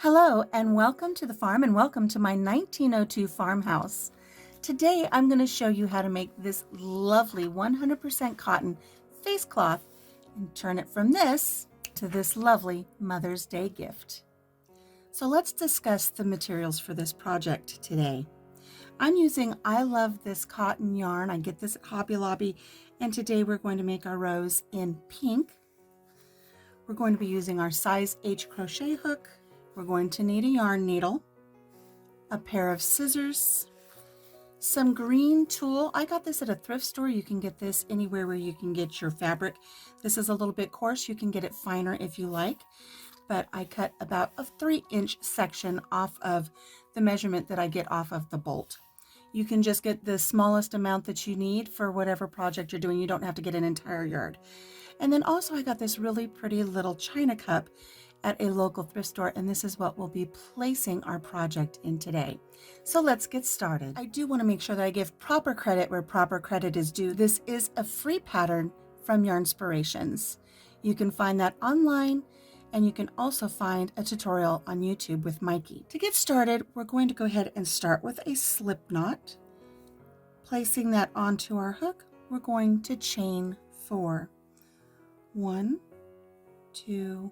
Hello and welcome to the farm and welcome to my 1902 farmhouse. Today I'm going to show you how to make this lovely 100% cotton face cloth and turn it from this to this lovely Mother's Day gift. So let's discuss the materials for this project today. I'm using I Love This cotton yarn. I get this at Hobby Lobby, and today we're going to make our rows in pink. We're going to be using our size H crochet hook. We're going to need a yarn needle, a pair of scissors, some green tulle. I got this at a thrift store. You can get this anywhere where you can get your fabric. This is a little bit coarse. You can get it finer if you like, but I cut about a 3-inch section off of the measurement that I get off of the bolt. You can just get the smallest amount that you need for whatever project you're doing. You don't have to get an entire yard. And then also I got this really pretty little china cup at a local thrift store, and this is what we'll be placing our project in today. So let's get started. I do want to make sure that I give proper credit where proper credit is due. This is a free pattern from Yarnspirations. You can find that online, and you can also find a tutorial on YouTube with Mikey. To get started, we're going to go ahead and start with a slip knot. Placing that onto our hook, we're going to chain 4. 1, 2,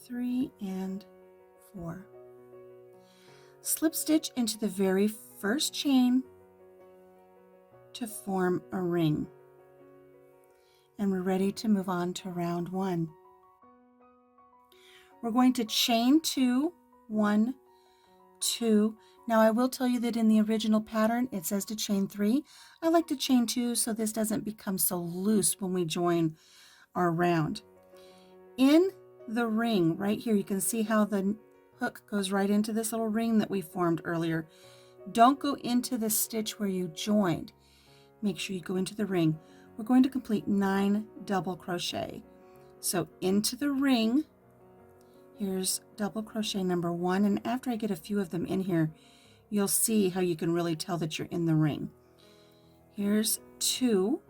3, and 4. Slip stitch into the very first chain to form a ring. And we're ready to move on to round 1. We're going to chain 2, 1, 2. Now I will tell you that in the original pattern it says to chain 3. I like to chain 2 so this doesn't become so loose when we join our round. In the ring right here, you can see how the hook goes right into this little ring that we formed earlier. Don't go into the stitch where you joined. Make sure you go into the ring. We're going to complete 9 double crochet. So into the ring, here's double crochet number 1, and after I get a few of them in here, you'll see how you can really tell that you're in the ring. Here's 2,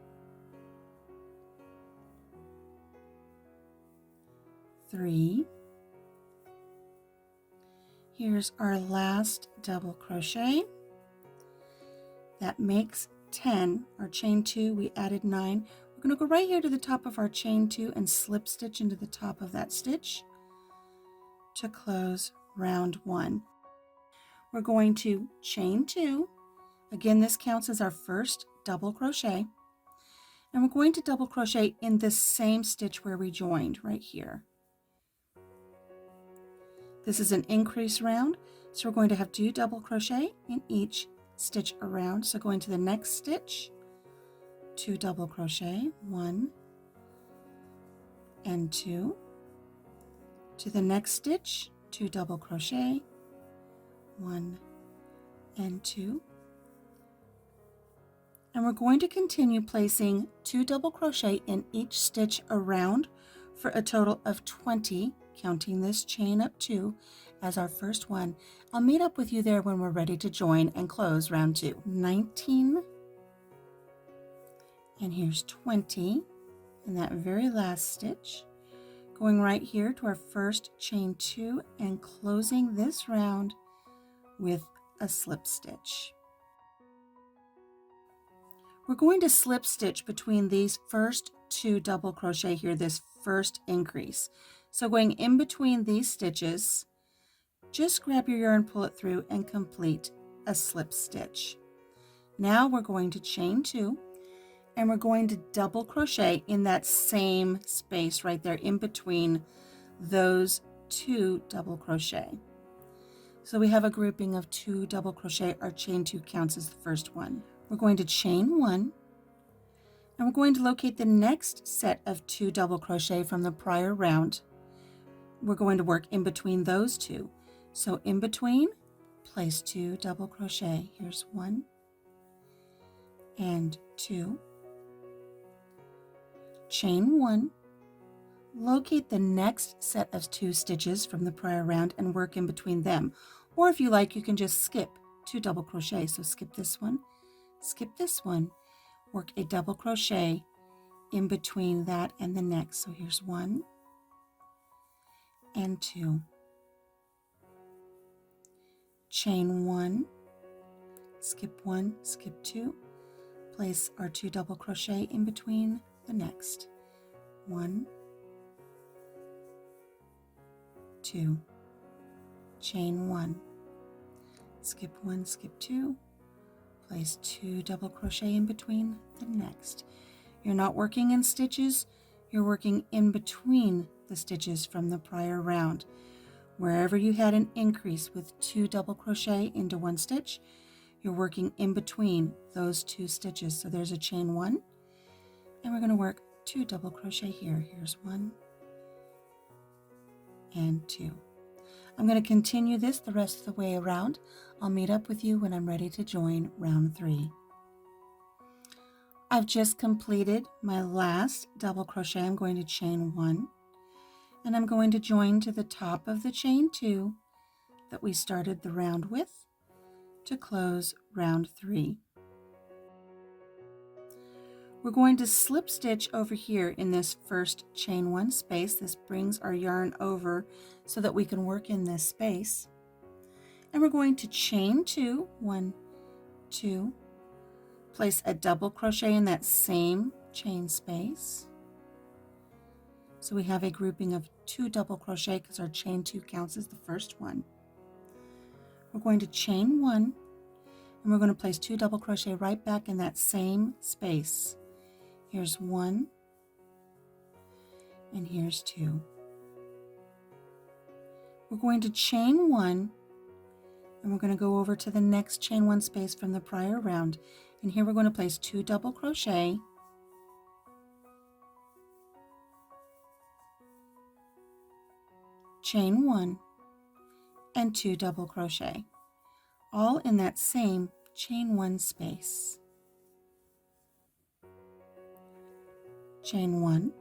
3. Here's our last double crochet. That makes 10. Our chain 2, we added 9. We're going to go right here to the top of our chain 2 and slip stitch into the top of that stitch to close round 1. We're going to chain 2. Again, this counts as our first double crochet. And we're going to double crochet in the same stitch where we joined right here. This is an increase round, so we're going to have 2 double crochet in each stitch around. So going to the next stitch, 2 double crochet, 1 and 2. To the next stitch, 2 double crochet, 1 and 2. And we're going to continue placing 2 double crochet in each stitch around for a total of 20, counting this chain up 2 as our first one. I'll meet up with you there when we're ready to join and close round 2. 19, and here's 20 in that very last stitch. Going right here to our first chain 2 and closing this round with a slip stitch. We're going to slip stitch between these first 2 double crochet here, this first increase. So going in between these stitches, just grab your yarn, pull it through, and complete a slip stitch. Now we're going to chain 2, and we're going to double crochet in that same space right there in between those 2 double crochet. So we have a grouping of 2 double crochet. Our chain 2 counts as the first one. We're going to chain 1, and we're going to locate the next set of 2 double crochet from the prior round. We're going to work in between those 2. So in between, place 2 double crochet. Here's 1 and 2. Chain 1. Locate the next set of 2 stitches from the prior round and work in between them. Or if you like, you can just skip 2 double crochet. So skip this one, work a double crochet in between that and the next. So here's 1 and 2. chain 1, skip 1, skip 2, place our 2 double crochet in between the next. 1, 2, chain 1, skip 1, skip 2, place 2 double crochet in between the next. You're not working in stitches, you're working in between the stitches from the prior round. Wherever you had an increase with 2 double crochet into 1 stitch, you're working in between those 2 stitches. So there's a chain 1, and we're going to work 2 double crochet here. Here's 1 and 2. I'm going to continue this the rest of the way around. I'll meet up with you when I'm ready to join round 3. I've just completed my last double crochet. I'm going to chain 1, and I'm going to join to the top of the chain 2 that we started the round with to close round 3. We're going to slip stitch over here in this first chain 1 space. This brings our yarn over so that we can work in this space. And we're going to chain 2, 1, 2, place a double crochet in that same chain space. So we have a grouping of 2 double crochet because our chain 2 counts as the first one. We're going to chain 1, and we're going to place 2 double crochet right back in that same space. Here's 1, and here's 2. We're going to chain 1, and we're going to go over to the next chain 1 space from the prior round. And here we're going to place 2 double crochet, chain 1, and 2 double crochet, all in that same chain 1 space. Chain 1,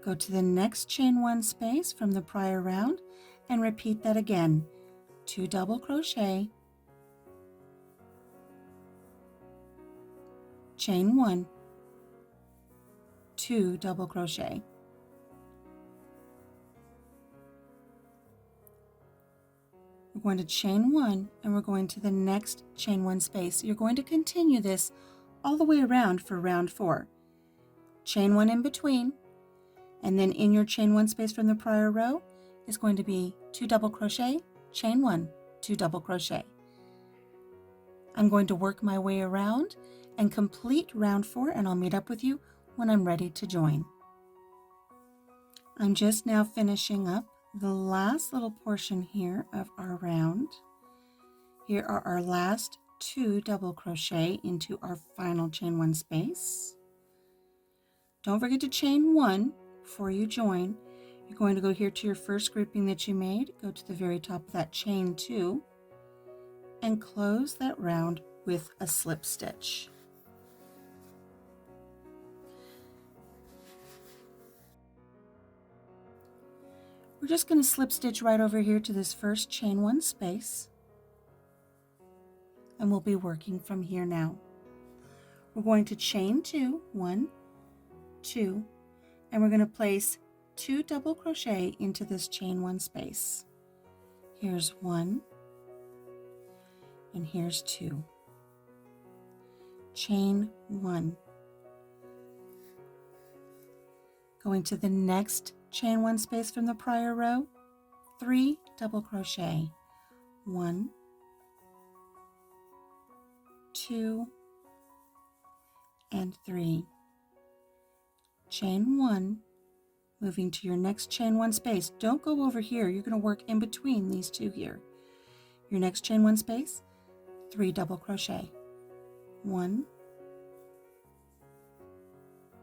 go to the next chain 1 space from the prior round and repeat that again. 2 double crochet, chain 1, 2 double crochet. We're going to chain 1, and we're going to the next chain 1 space. You're going to continue this all the way around for round 4. Chain 1 in between, and then in your chain 1 space from the prior row is going to be 2 double crochet, chain 1, 2 double crochet. I'm going to work my way around and complete round 4, and I'll meet up with you when I'm ready to join. I'm just now finishing up the last little portion here of our round. Here are our last 2 double crochet into our final chain 1 space. Don't forget to chain 1 before you join. You're going to go here to your first grouping that you made, go to the very top of that chain 2, and close that round with a slip stitch. We're just going to slip stitch right over here to this first chain 1 space, and we'll be working from here now. We're going to chain 2, 1, 2, and we're going to place 2 double crochet into this chain 1 space. Here's 1, and here's 2. Chain 1. Going to the next chain 1 space from the prior row, 3 double crochet. 1, 2, and 3. Chain 1, moving to your next chain 1 space. Don't go over here. You're going to work in between these 2 here. Your next chain 1 space, 3 double crochet. 1,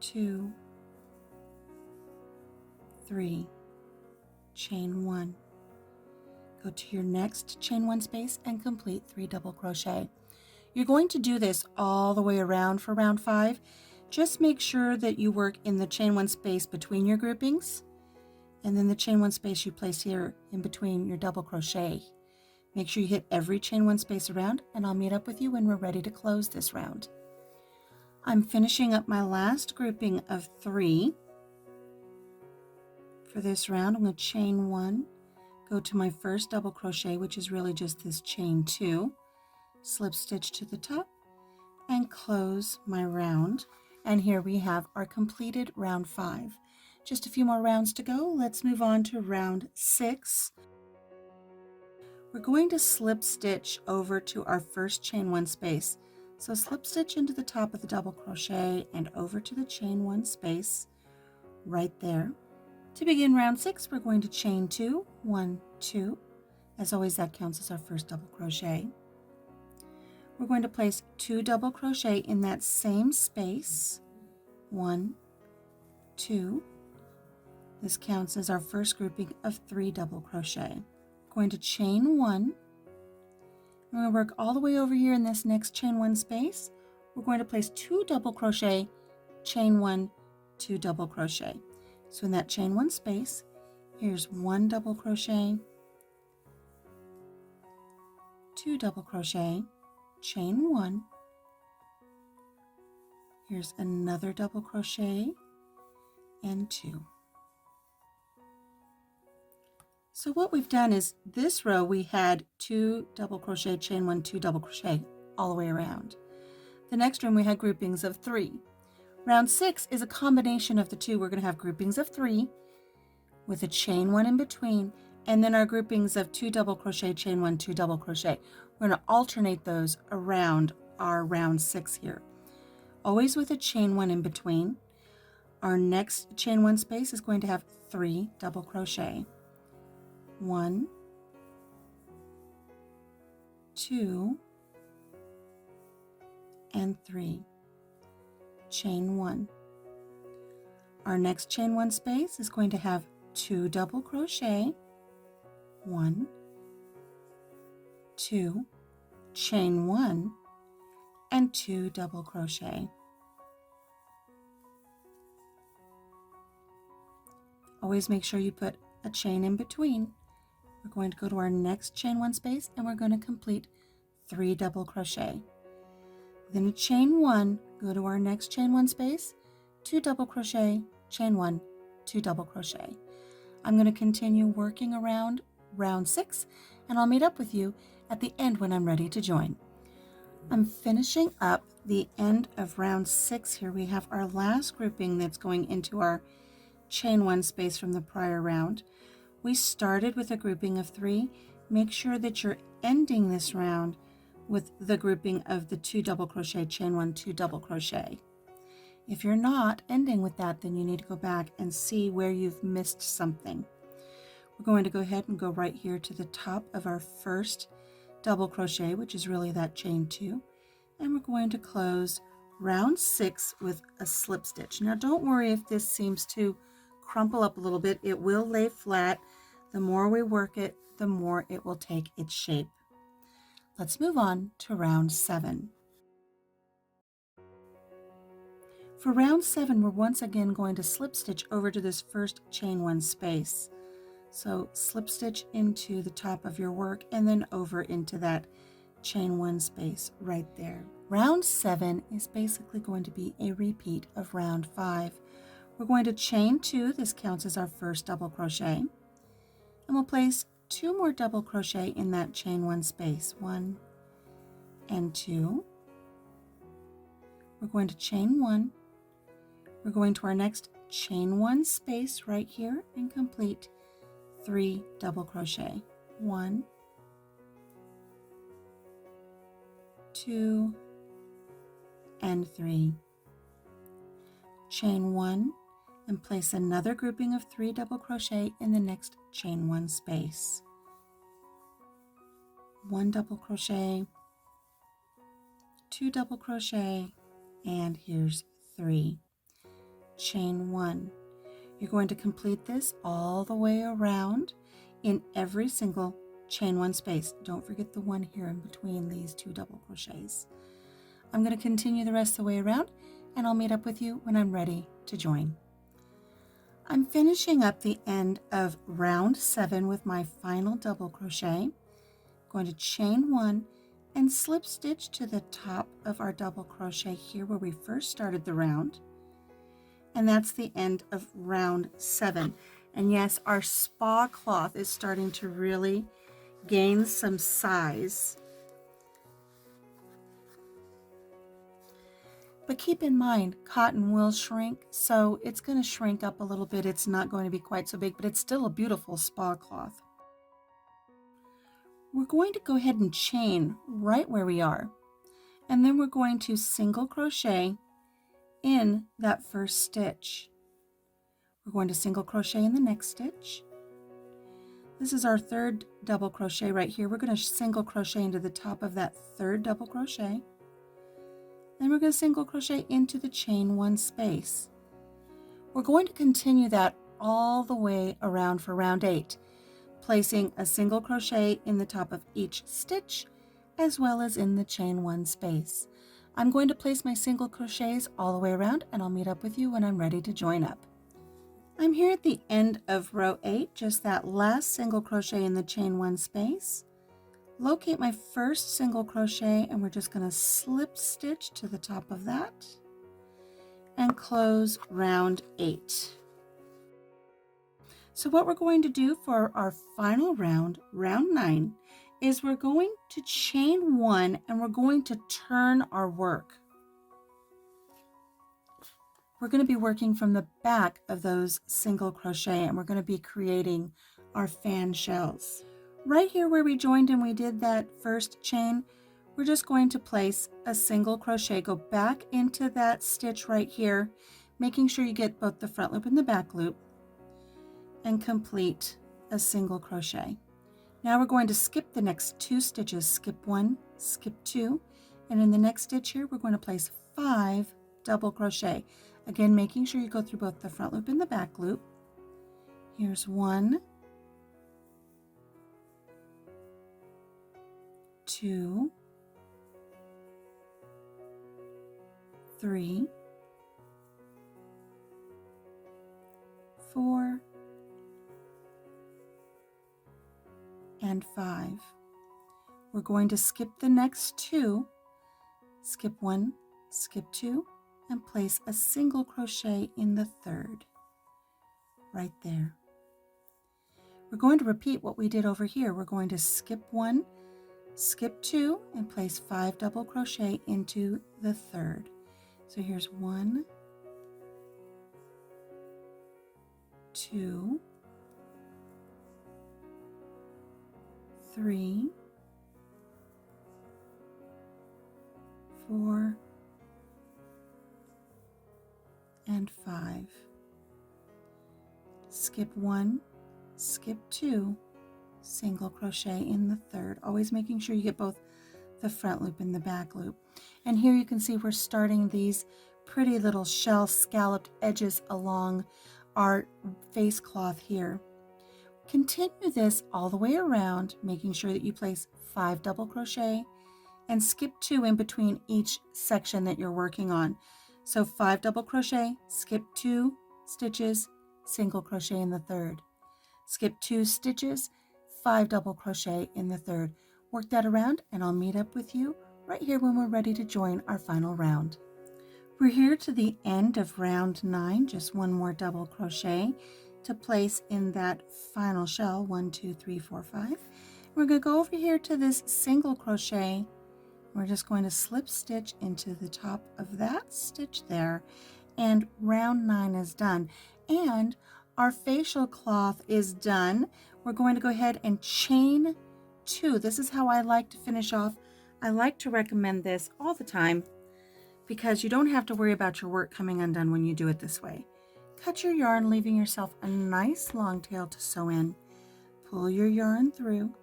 2, 3, chain 1. Go to your next chain 1 space and complete 3 double crochet. You're going to do this all the way around for round 5. Just make sure that you work in the chain 1 space between your groupings, and then the chain 1 space you place here in between your double crochet. Make sure you hit every chain 1 space around, and I'll meet up with you when we're ready to close this round. I'm finishing up my last grouping of 3 for this round. I'm going to chain 1, go to my first double crochet, which is really just this chain 2, slip stitch to the top, and close my round. And here we have our completed round 5. Just a few more rounds to go. Let's move on to round 6. We're going to slip stitch over to our first chain 1 space. So slip stitch into the top of the double crochet and over to the chain 1 space right there. To begin round 6, we're going to chain 2, 1, 2. As always, that counts as our first double crochet. We're going to place 2 double crochet in that same space, 1, 2. This counts as our first grouping of 3 double crochet. We're going to chain 1. We're going to work all the way over here in this next chain 1 space. We're going to place 2 double crochet, chain 1, 2 double crochet. So in that chain 1 space, here's 1 double crochet, 2 double crochet, chain 1. Here's another double crochet and 2. So what we've done is this row we had 2 double crochet, chain 1, 2 double crochet all the way around. The next row we had groupings of 3. Round 6 is a combination of the 2. We're going to have groupings of 3 with a chain 1 in between, and then our groupings of 2 double crochet, chain 1, 2 double crochet. We're going to alternate those around our round 6 here, always with a chain 1 in between. Our next chain 1 space is going to have 3 double crochet. 1, 2, and 3. Chain 1. Our next chain 1 space is going to have 2 double crochet, 1, 2, chain 1, and 2 double crochet. Always make sure you put a chain in between. We're going to go to our next chain 1 space and we're going to complete 3 double crochet. Then a chain 1, go to our next chain 1 space, 2 double crochet, chain 1, 2 double crochet. I'm going to continue working around round 6 and I'll meet up with you at the end when I'm ready to join. I'm finishing up the end of round 6 here. We have our last grouping that's going into our chain 1 space from the prior round. We started with a grouping of 3. Make sure that you're ending this round with the grouping of the 2 double crochet, chain 1, 2 double crochet. If you're not ending with that, then you need to go back and see where you've missed something. We're going to go ahead and go right here to the top of our first double crochet, which is really that chain 2, and we're going to close round 6 with a slip stitch. Now don't worry if this seems to crumple up a little bit. It will lay flat. The more we work it, the more it will take its shape. Let's move on to round 7. For round 7, we're once again going to slip stitch over to this first chain 1 space. So slip stitch into the top of your work and then over into that chain 1 space right there. Round 7 is basically going to be a repeat of round 5. We're going to chain 2. This counts as our first double crochet. And we'll place 2 more double crochet in that chain 1 space, 1 and 2. We're going to chain 1. We're going to our next chain 1 space right here and complete 3 double crochet, 1, 2, and 3. Chain 1 and place another grouping of 3 double crochet in the next chain 1 space. 1 double crochet, 2 double crochet, and here's 3. Chain 1. You're going to complete this all the way around in every single chain 1 space. Don't forget the one here in between these 2 double crochets. I'm going to continue the rest of the way around and I'll meet up with you when I'm ready to join. I'm finishing up the end of round 7 with my final double crochet. I'm going to chain 1 and slip stitch to the top of our double crochet here where we first started the round. And that's the end of round 7. And yes, our spa cloth is starting to really gain some size. But keep in mind, cotton will shrink, so it's going to shrink up a little bit. It's not going to be quite so big, but it's still a beautiful spa cloth. We're going to go ahead and chain right where we are, and then we're going to single crochet in that first stitch. We're going to single crochet in the next stitch. This is our third double crochet right here. We're going to single crochet into the top of that third double crochet. Then we're going to single crochet into the chain one space. We're going to continue that all the way around for round 8, placing a single crochet in the top of each stitch as well as in the chain one space. I'm going to place my single crochets all the way around, and I'll meet up with you when I'm ready to join up. I'm here at the end of row 8, just that last single crochet in the chain one space. Locate my first single crochet, and we're just going to slip stitch to the top of that and close round 8. So what we're going to do for our final round, round 9, is we're going to chain 1 and we're going to turn our work. We're going to be working from the back of those single crochet, and we're going to be creating our fan shells. Right here where we joined and we did that first chain, we're just going to place a single crochet, go back into that stitch right here, making sure you get both the front loop and the back loop, and complete a single crochet. Now we're going to skip the next 2 stitches, skip 1, skip 2, and in the next stitch here we're going to place 5 double crochet. Again, making sure you go through both the front loop and the back loop. Here's 1, 2, 3, 4, and 5. We're going to skip the next 2, skip 1, skip 2, and place a single crochet in the third, right there. We're going to repeat what we did over here. We're going to skip 1, skip 2, and place 5 double crochet into the third. So here's 1, 2, 3, 4, and 5. Skip 1, skip 2, single crochet in the third, always making sure you get both the front loop and the back loop. And here you can see we're starting these pretty little shell scalloped edges along our face cloth here. Continue this all the way around, making sure that you place 5 double crochet and skip 2 in between each section that you're working on. So 5 double crochet, skip 2 stitches, single crochet in the third. Skip 2 stitches, 5 double crochet in the third. Work that around, and I'll meet up with you right here when we're ready to join our final round. We're here to the end of round 9, just one more double crochet to place in that final shell, 1, 2, 3, 4, 5. We're going to go over here to this single crochet. We're just going to slip stitch into the top of that stitch there, and round 9 is done. And our facial cloth is done. We're going to go ahead and chain 2. This is how I like to finish off. I like to recommend this all the time because you don't have to worry about your work coming undone when you do it this way. Cut your yarn, leaving yourself a nice long tail to sew in. Pull your yarn through.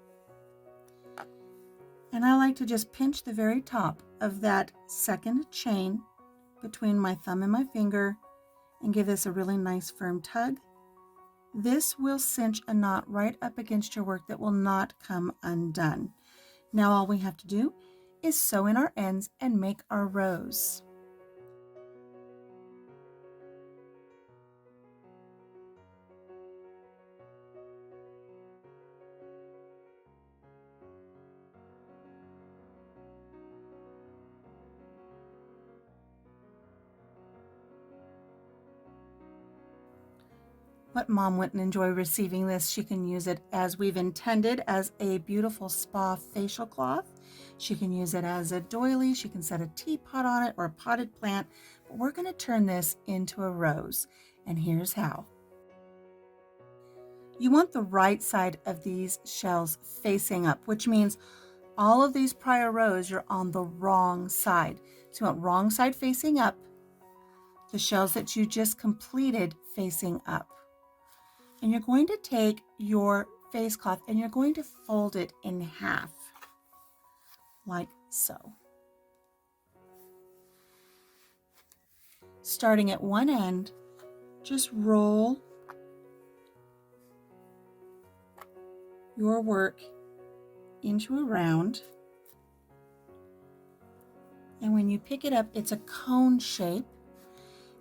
And I like to just pinch the very top of that second chain between my thumb and my finger and give this a really nice firm tug. This will cinch a knot right up against your work that will not come undone. Now all we have to do is sew in our ends and make our rows. what mom wouldn't enjoy receiving this? She can use it as we've intended, as a beautiful spa facial cloth. She can use it as a doily. She can set a teapot on it or a potted plant. But we're going to turn this into a rose, and here's how. You want the right side of these shells facing up, which means all of these prior rows, you're on the wrong side. So you want wrong side facing up, the shells that you just completed facing up. And you're going to take your face cloth and you're going to fold it in half, like so. Starting at one end, just roll your work into a round. And when you pick it up, it's a cone shape.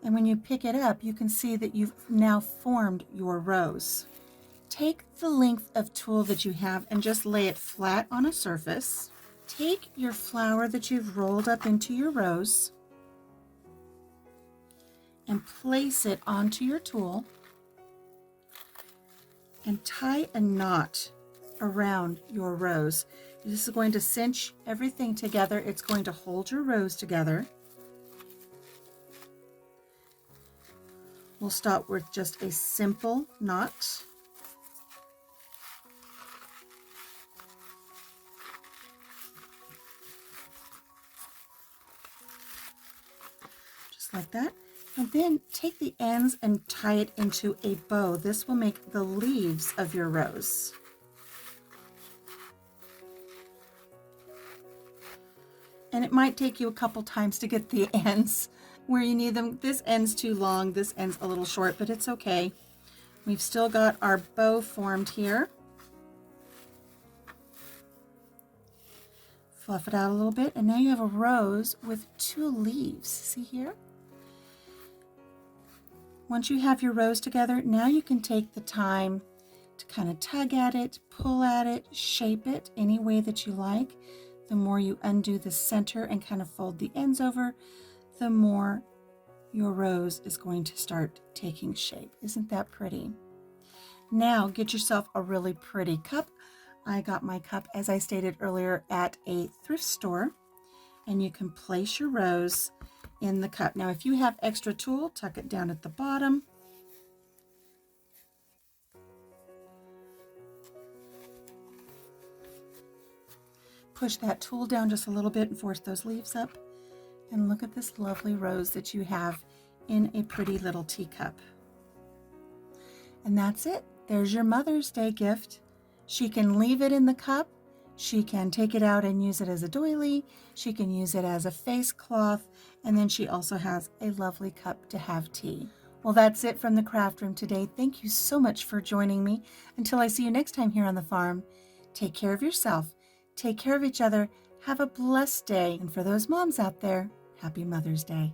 And when you pick it up, you can see that you've now formed your rose. Take the length of tulle that you have and just lay it flat on a surface. Take your flower that you've rolled up into your rose and place it onto your tulle and tie a knot around your rose. This is going to cinch everything together. It's going to hold your rose together. We'll start with just a simple knot. Just like that. And then take the ends and tie it into a bow. This will make the leaves of your rose. And it might take you a couple times to get the ends where you need them. This end's too long, this end's a little short, but it's okay. We've still got our bow formed here. Fluff it out a little bit, and now you have a rose with 2 leaves. See here? Once you have your rose together, now you can take the time to kind of tug at it, pull at it, shape it any way that you like. The more you undo the center and kind of fold the ends over, the more your rose is going to start taking shape. Isn't that pretty? Now get yourself a really pretty cup. I got my cup, as I stated earlier, at a thrift store, and you can place your rose in the cup. Now, if you have extra tulle, tuck it down at the bottom. Push that tulle down just a little bit and force those leaves up. And look at this lovely rose that you have in a pretty little teacup. And that's it. There's your Mother's Day gift. She can leave it in the cup. She can take it out and use it as a doily. She can use it as a face cloth. And then she also has a lovely cup to have tea. Well, that's it from the craft room today. Thank you so much for joining me. Until I see you next time here on the farm, take care of yourself. Take care of each other. Have a blessed day. And for those moms out there, happy Mother's Day.